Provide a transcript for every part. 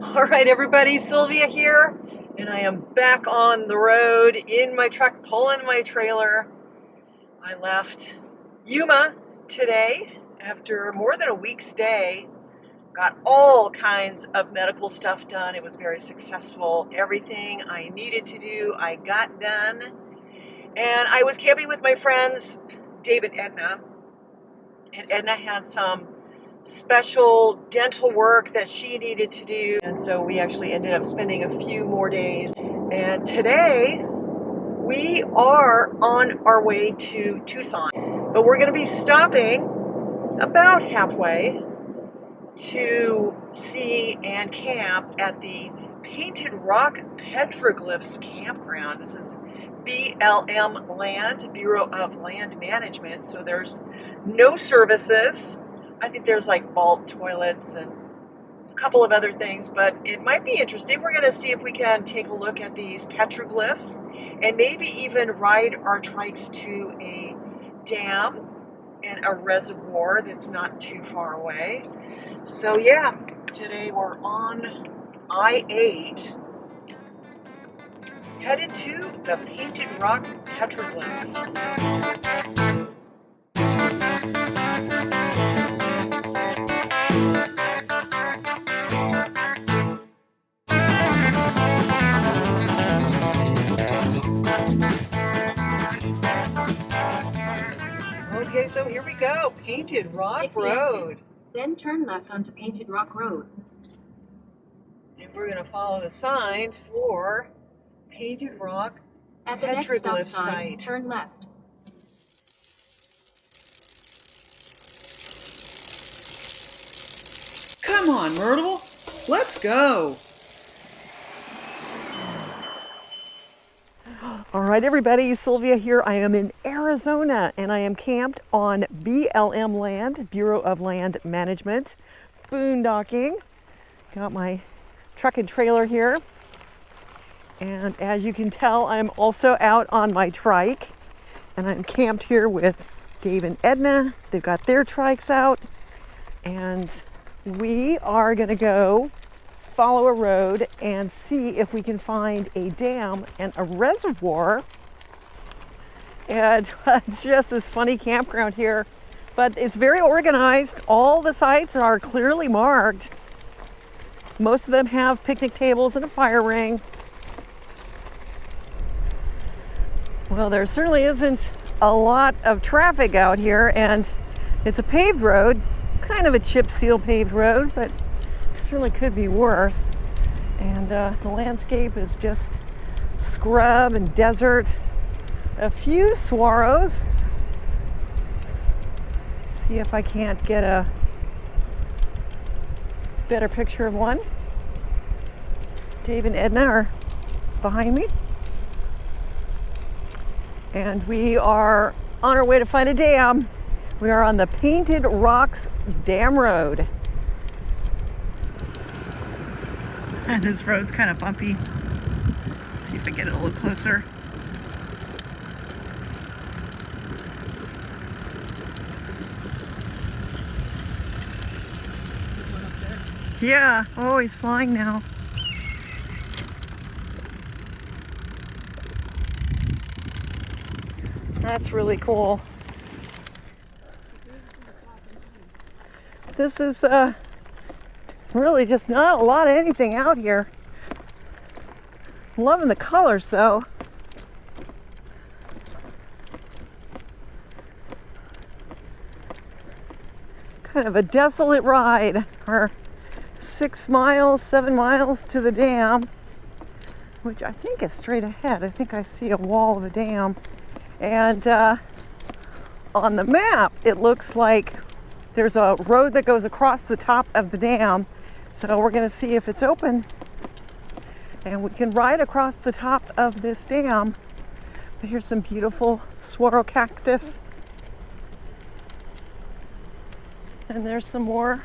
All right, everybody, Sylvia here, and I am back on the road in my truck, pulling my trailer. I left Yuma today after more than a week's stay. Got all kinds of medical stuff done. It was very successful. Everything I needed to do, I got done. And I was camping with my friends, Dave and Edna. And Edna had some special dental work that she needed to do, and so we actually ended up spending a few more days. And today we are on our way to Tucson, but we're going to be stopping about halfway to see and camp at the Painted Rock Petroglyphs campground. This is BLM land, Bureau of Land Management, so there's no services. I think there's like vault toilets and a couple of other things, but it might be interesting. We're going to see if we can take a look at these petroglyphs and maybe even ride our trikes to a dam and a reservoir that's not too far away. So yeah, today we're on I-8 headed to the Painted Rock Petroglyphs. Okay, so here we go, Painted Rock Road. Then turn left onto Painted Rock Road. And we're going to follow the signs for Painted Rock At the next stop Petroglyph sign, site. turn left. Come on, Myrtle, let's go. All right, everybody, Sylvia here. I am in Arizona and I am camped on BLM land, Bureau of Land Management, boondocking. Got my truck and trailer here. And as you can tell, I'm also out on my trike and I'm camped here with Dave and Edna. They've got their trikes out and we are gonna go follow a road and see if we can find a dam and a reservoir. And it's just this funny campground here, but it's very organized. All the sites are clearly marked. Most of them have picnic tables and a fire ring. Well, there certainly isn't a lot of traffic out here, and it's a paved road, kind of a chip seal paved road, but certainly could be worse. And the landscape is just scrub and desert. A few saguaros. See if I can't get a better picture of one. Dave and Edna are behind me. And we are on our way to find a dam. We are on the Painted Rocks Dam Road. And this road's kind of bumpy. See if I get it a little closer. Yeah, oh, he's flying now. That's really cool. This is really just not a lot of anything out here. I'm loving the colors though. Kind of a desolate ride. Our 6 miles, 7 miles to the dam, which I think is straight ahead. I think I see a wall of a dam. And on the map, it looks like there's a road that goes across the top of the dam. So we're going to see if it's open. And we can ride across the top of this dam. But here's some beautiful saguaro cactus. And there's some more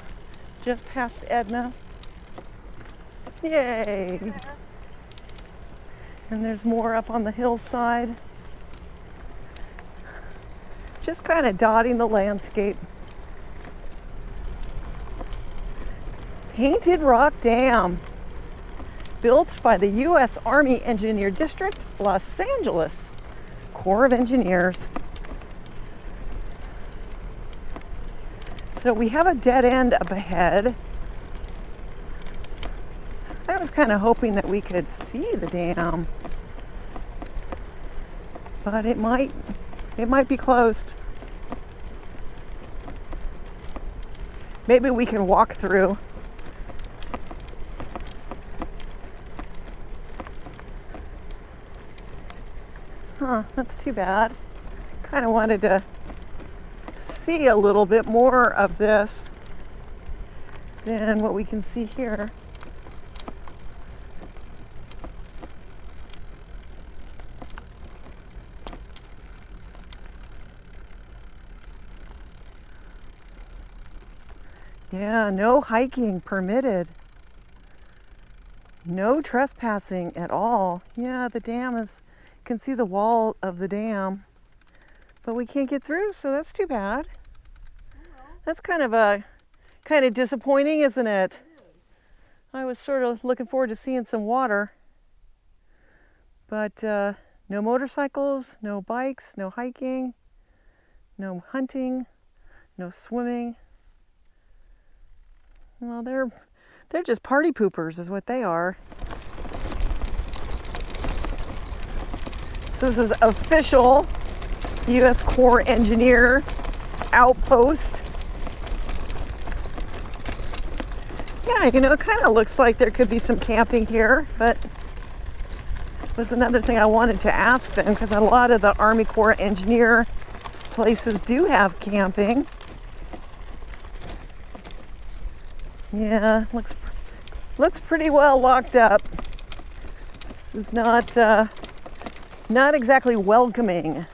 just past Edna. Yay! And there's more up on the hillside. Just kind of dotting the landscape. Painted Rock Dam. built by the U.S. Army Engineer District, Los Angeles Corps of Engineers. So we have a dead end up ahead. I was kind of hoping that we could see the dam, but it might be closed. Maybe we can walk through. Huh, that's too bad. Kind of wanted to see a little bit more of this than what we can see here. Yeah, no hiking permitted. No trespassing at all. Yeah, the dam is, you can see the wall of the dam, but we can't get through, so that's too bad. That's kind of disappointing, isn't it? I was sort of looking forward to seeing some water, but no motorcycles, no bikes, no hiking, no hunting, no swimming. Well, they're just party poopers is what they are. So this is official U.S. Corps Engineer outpost. Yeah, you know, it kind of looks like there could be some camping here, but it was another thing I wanted to ask them, because a lot of the Army Corps Engineer places do have camping. Yeah, looks pretty well locked up. This is not exactly welcoming.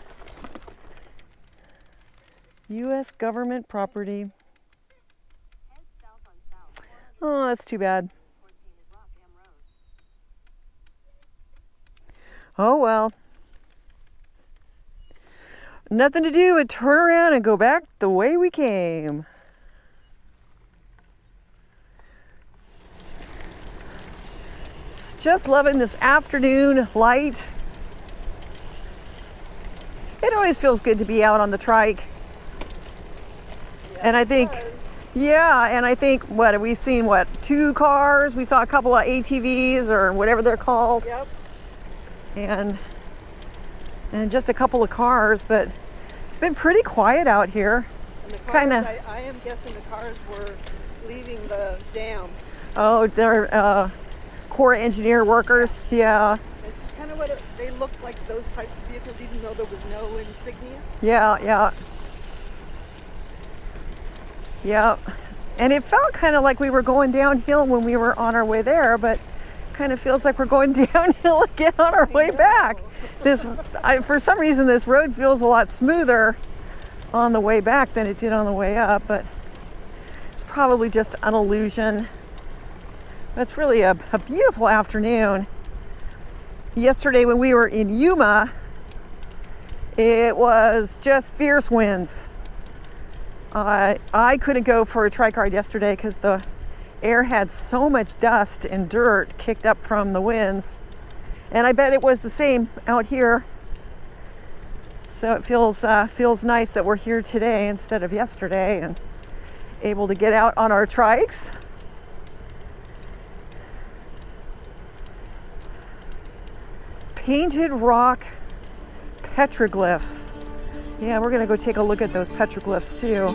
U.S. government property. Oh, that's too bad. Oh well. Nothing to do but turn around and go back the way we came. Just loving this afternoon light. It always feels good to be out on the trike. And I think, what have we seen? 2 cars? We saw a couple of ATVs or whatever they're called. Yep. And just a couple of cars, but it's been pretty quiet out here. And the cars, I am guessing the cars were leaving the dam. Oh, they're Corps Engineer workers. Yeah. It's just kind of what they looked like, those types of vehicles, even though there was no insignia. Yeah. And it felt kind of like we were going downhill when we were on our way there, but kind of feels like we're going downhill again on our way back. For some reason, this road feels a lot smoother on the way back than it did on the way up, but it's probably just an illusion. It's really a beautiful afternoon. Yesterday when we were in Yuma, it was just fierce winds. I couldn't go for a trike ride yesterday because the air had so much dust and dirt kicked up from the winds. And I bet it was the same out here. So it feels nice that we're here today instead of yesterday and able to get out on our trikes. Painted Rock Petroglyphs. Yeah, we're gonna go take a look at those petroglyphs too.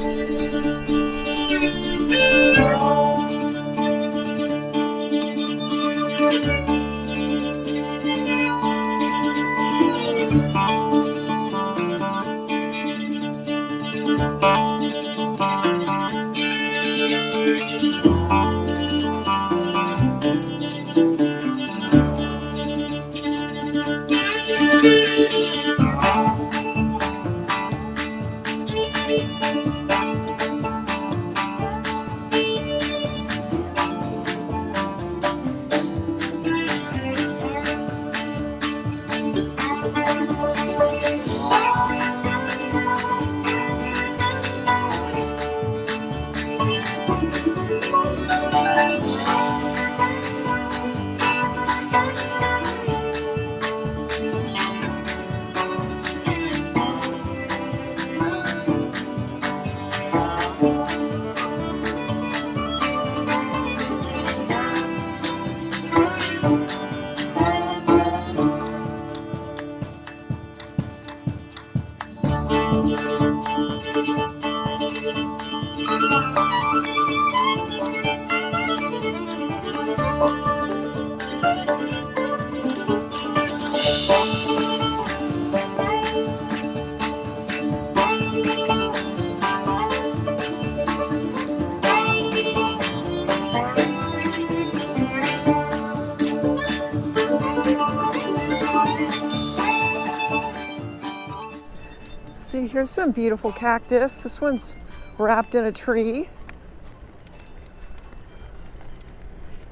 See, here's some beautiful cactus. This one's wrapped in a tree.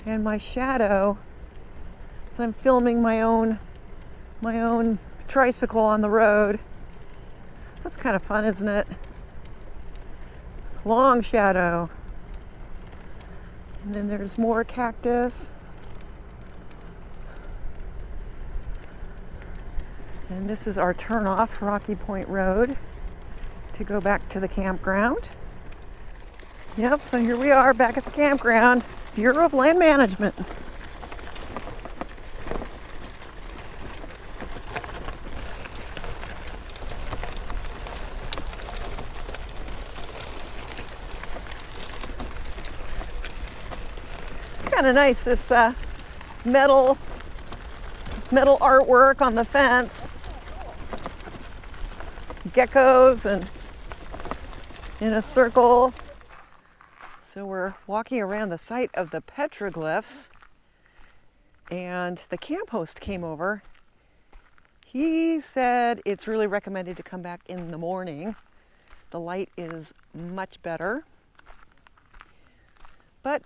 And my shadow, so I'm filming my own tricycle on the road. That's kind of fun, isn't it? Long shadow. And then there's more cactus. And this is our turn off Rocky Point Road to go back to the campground. Yep, so here we are back at the campground. Bureau of Land Management. It's kind of nice, this metal artwork on the fence. Geckos and in a circle. So we're walking around the site of the Petroglyphs, and the camp host came over. He said it's really recommended to come back in the morning. The light is much better. But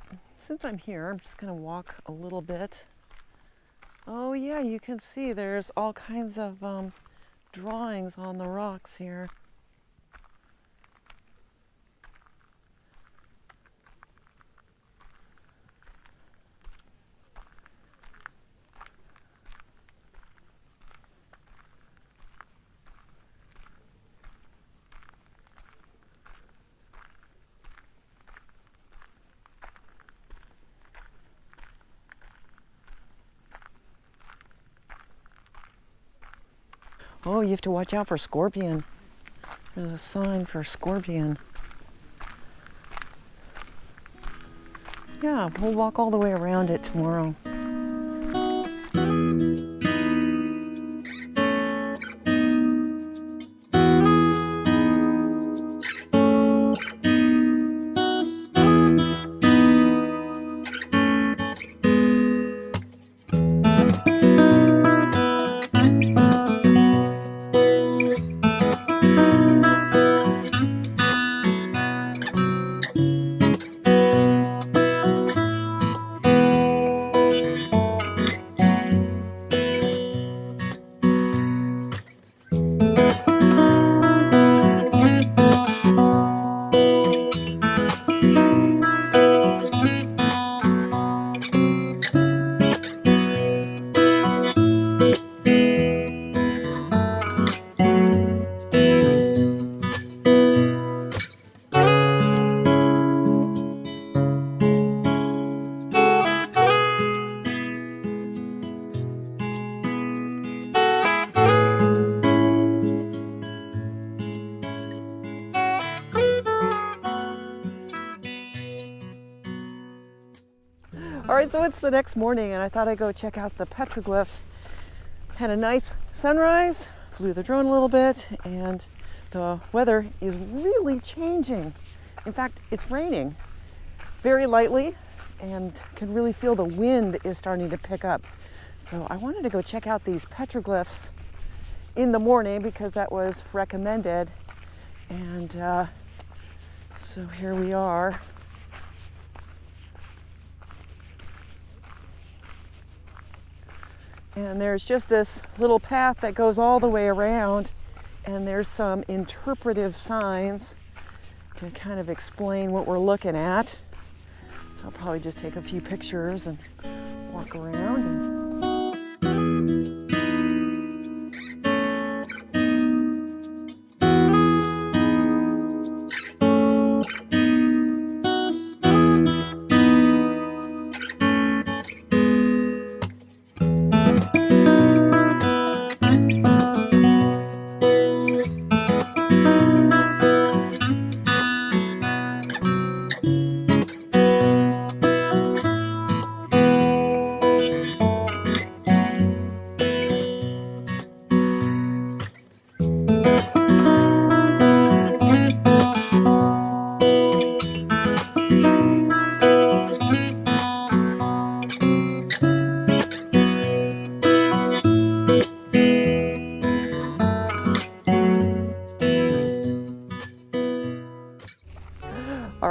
since I'm here, I'm just going to walk a little bit. Oh yeah, you can see there's all kinds of drawings on the rocks here. Oh, you have to watch out for scorpion. There's a sign for scorpion. Yeah, we'll walk all the way around it tomorrow. All right, so it's the next morning and I thought I'd go check out the petroglyphs. Had a nice sunrise, flew the drone a little bit, and the weather is really changing. In fact, it's raining very lightly and can really feel the wind is starting to pick up. So I wanted to go check out these petroglyphs in the morning because that was recommended. And so here we are. And there's just this little path that goes all the way around, and there's some interpretive signs to kind of explain what we're looking at. So I'll probably just take a few pictures and walk around.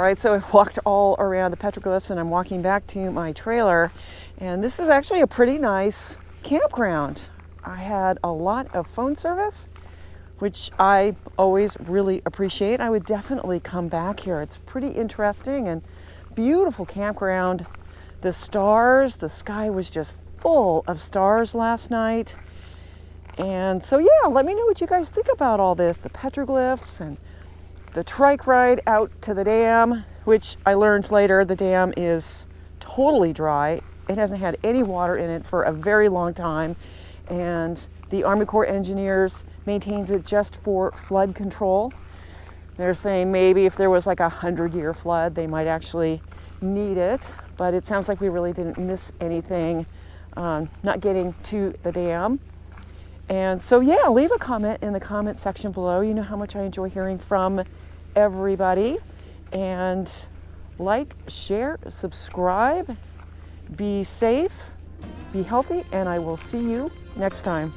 right, so I walked all around the petroglyphs and I'm walking back to my trailer, and this is actually a pretty nice campground. I had a lot of phone service, which I always really appreciate. I would definitely come back here. It's pretty interesting and beautiful campground. The stars, the sky was just full of stars last night. And so yeah, let me know what you guys think about all this, the petroglyphs and the trike ride out to the dam, which I learned later the dam is totally dry. It hasn't had any water in it for a very long time, and the Army Corps engineers maintains it just for flood control. They're saying maybe if there was like 100-year flood, they might actually need it, but it sounds like we really didn't miss anything not getting to the dam. And so yeah, leave a comment in the comment section below. You know how much I enjoy hearing from everybody. And like, share, subscribe, be safe, be healthy, and I will see you next time.